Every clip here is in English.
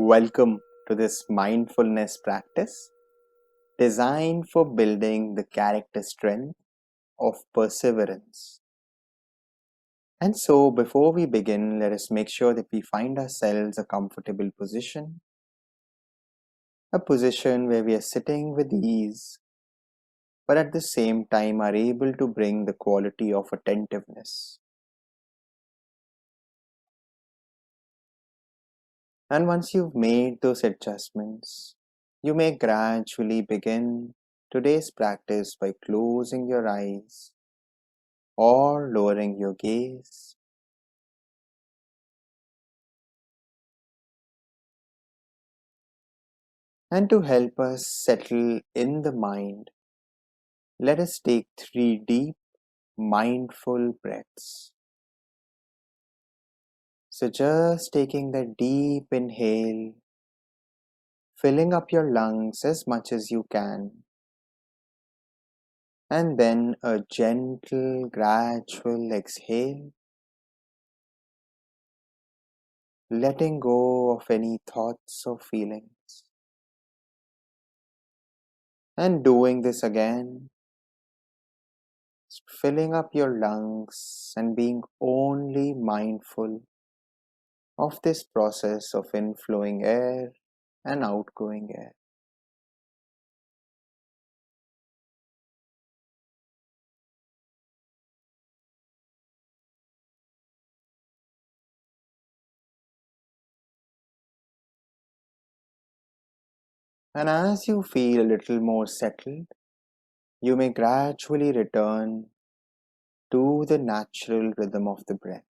Welcome to this mindfulness practice designed for building the character strength of perseverance. And so, before we begin, let us make sure that we find ourselves a comfortable position, a position where we are sitting with ease, but at the same time are able to bring the quality of attentiveness. And once you've made those adjustments, you may gradually begin today's practice by closing your eyes or lowering your gaze. And to help us settle in the mind, let us take 3 deep, mindful breaths. So, just taking that deep inhale, filling up your lungs as much as you can, and then a gentle, gradual exhale, letting go of any thoughts or feelings. And doing this again, filling up your lungs and being only mindful of this process of inflowing air and outgoing air. And as you feel a little more settled, you may gradually return to the natural rhythm of the breath.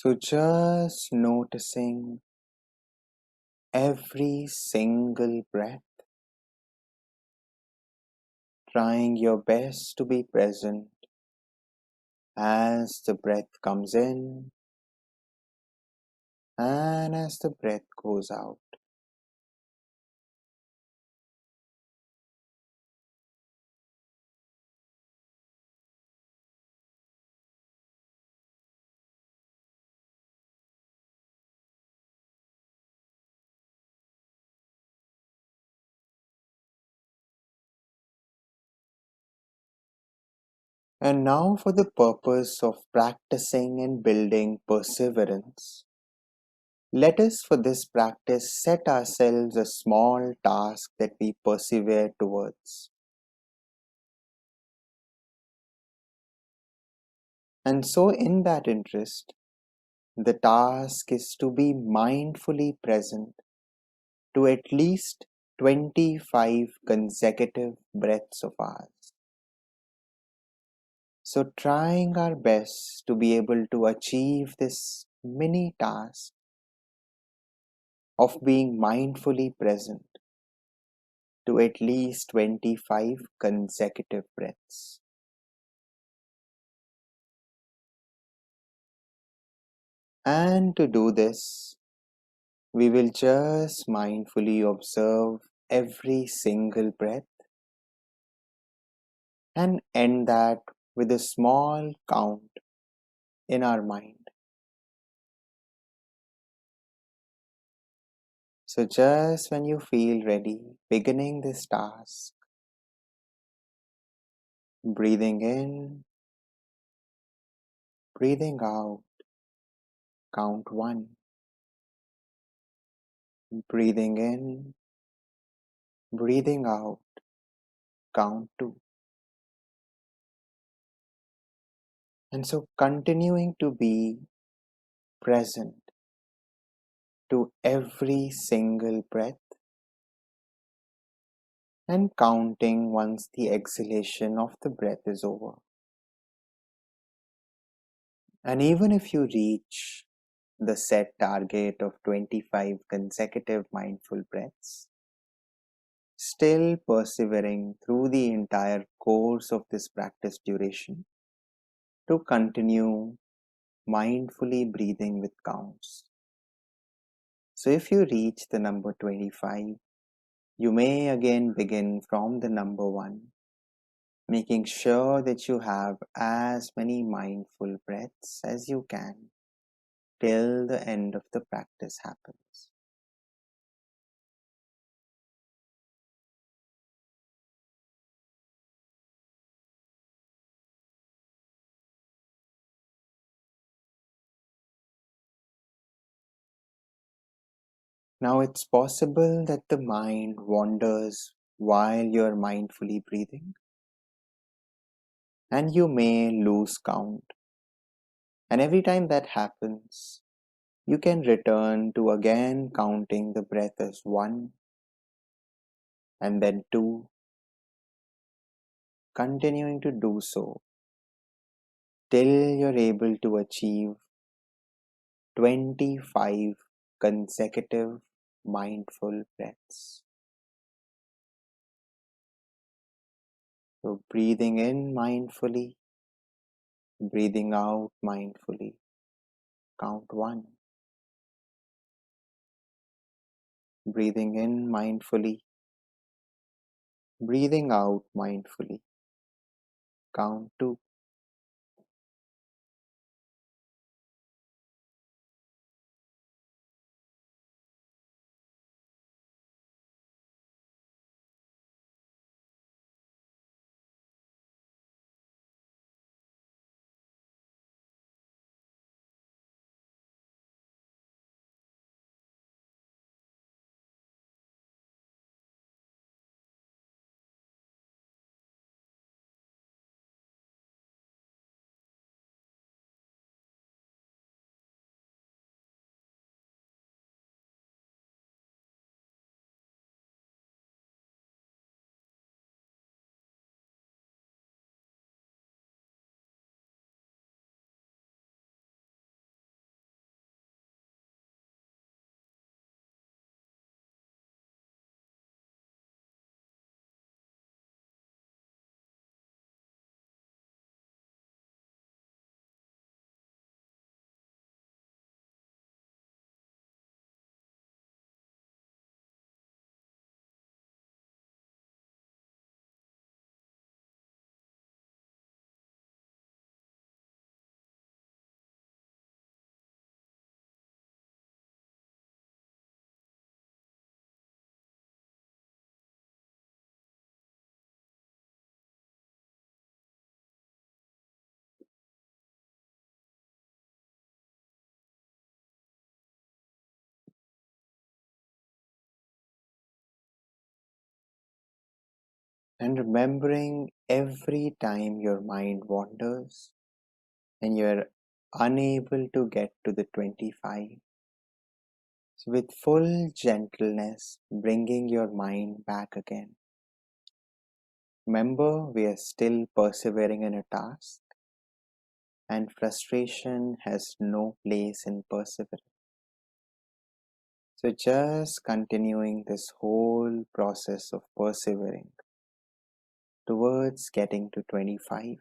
So just noticing every single breath, trying your best to be present as the breath comes in and as the breath goes out. And now, for the purpose of practicing and building perseverance, let us for this practice set ourselves a small task that we persevere towards. And so, in that interest, the task is to be mindfully present to at least 25 consecutive breaths of ours. So, trying our best to be able to achieve this mini task of being mindfully present to at least 25 consecutive breaths. And to do this, we will just mindfully observe every single breath and end that with a small count in our mind. So, just when you feel ready, beginning this task, breathing in, breathing out, count 1, breathing in, breathing out, count 2. And so, continuing to be present to every single breath and counting once the exhalation of the breath is over. And even if you reach the set target of 25 consecutive mindful breaths, still persevering through the entire course of this practice duration to continue mindfully breathing with counts. So if you reach the number 25, you may again begin from the number 1, making sure that you have as many mindful breaths as you can till the end of the practice happens. Now it's possible that the mind wanders while you're mindfully breathing, and you may lose count. And every time that happens, you can return to again counting the breath as one and then two, continuing to do so till you're able to achieve 25 consecutive mindful breaths. So, breathing in mindfully, breathing out mindfully. Count one. Breathing in mindfully, breathing out mindfully. Count two. And remembering every time your mind wanders and you're unable to get to the 25. So, with full gentleness, bringing your mind back again. Remember, we are still persevering in a task, and frustration has no place in perseverance. So, just continuing this whole process of persevering towards getting to 25.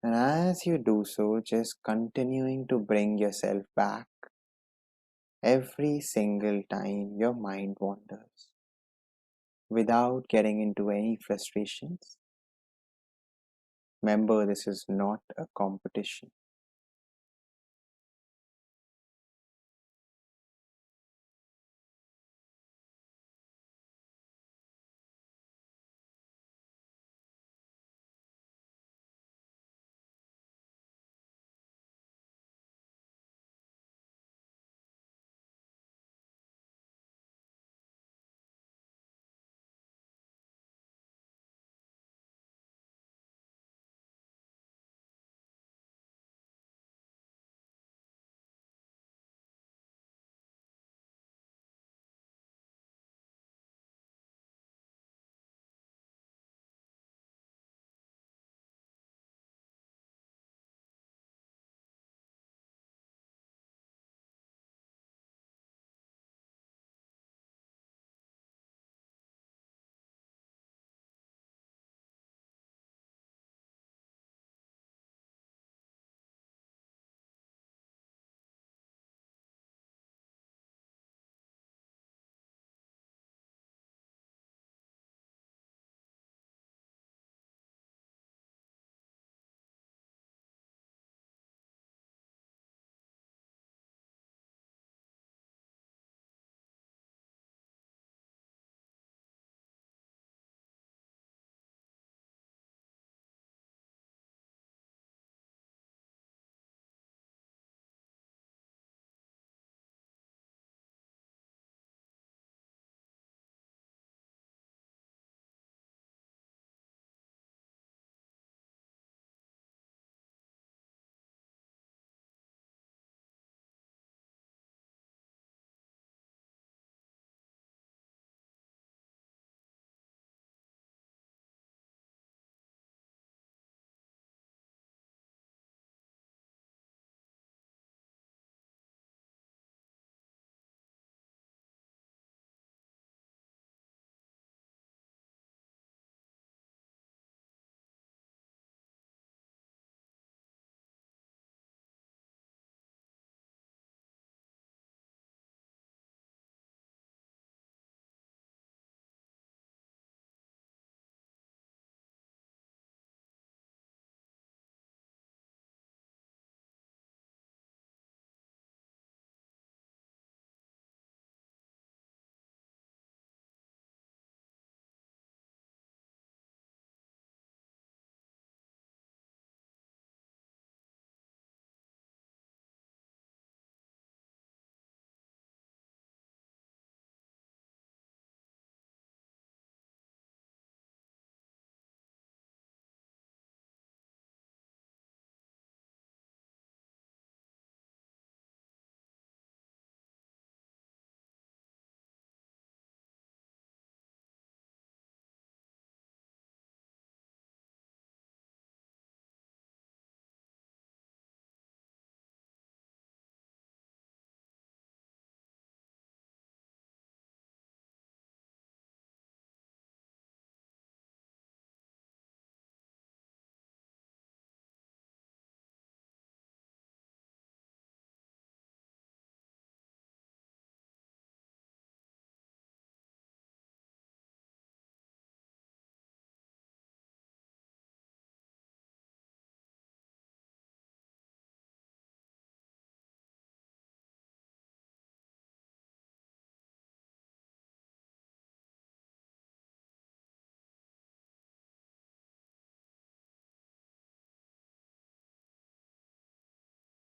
And as you do so, just continuing to bring yourself back every single time your mind wanders without getting into any frustrations. Remember, this is not a competition.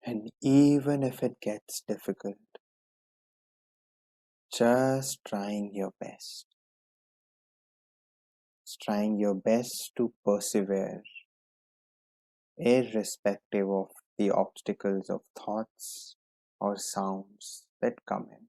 And even if it gets difficult, just trying your best to persevere, irrespective of the obstacles of thoughts or sounds that come in.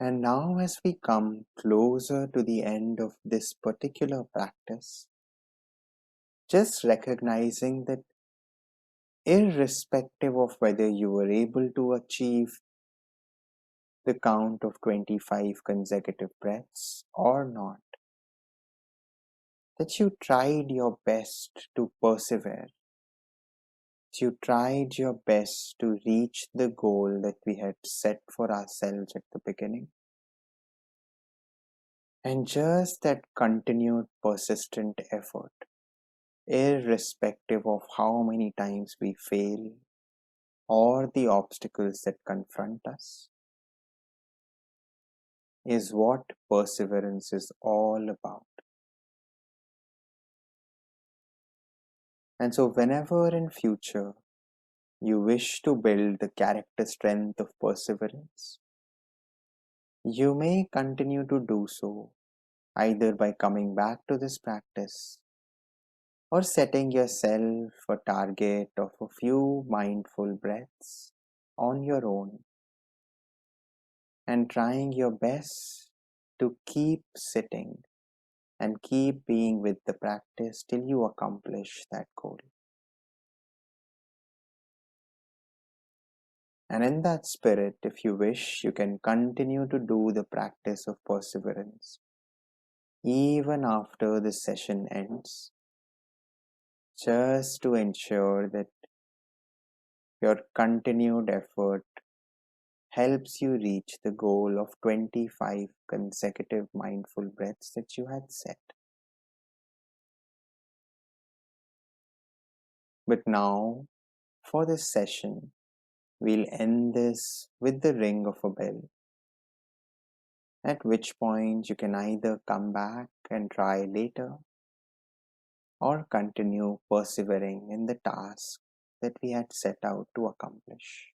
And now, as we come closer to the end of this particular practice, just recognizing that irrespective of whether you were able to achieve the count of 25 consecutive breaths or not, that you tried your best to persevere, You tried your best to reach the goal that we had set for ourselves at the beginning. And just that continued persistent effort, irrespective of how many times we fail or the obstacles that confront us, is what perseverance is all about. And so whenever in future you wish to build the character strength of perseverance, you may continue to do so either by coming back to this practice or setting yourself a target of a few mindful breaths on your own and trying your best to keep sitting and keep being with the practice till you accomplish that goal. And in that spirit, if you wish, you can continue to do the practice of perseverance even after the session ends, just to ensure that your continued effort helps you reach the goal of 25 consecutive mindful breaths that you had set. But now, for this session, we'll end this with the ring of a bell, at which point you can either come back and try later or continue persevering in the task that we had set out to accomplish.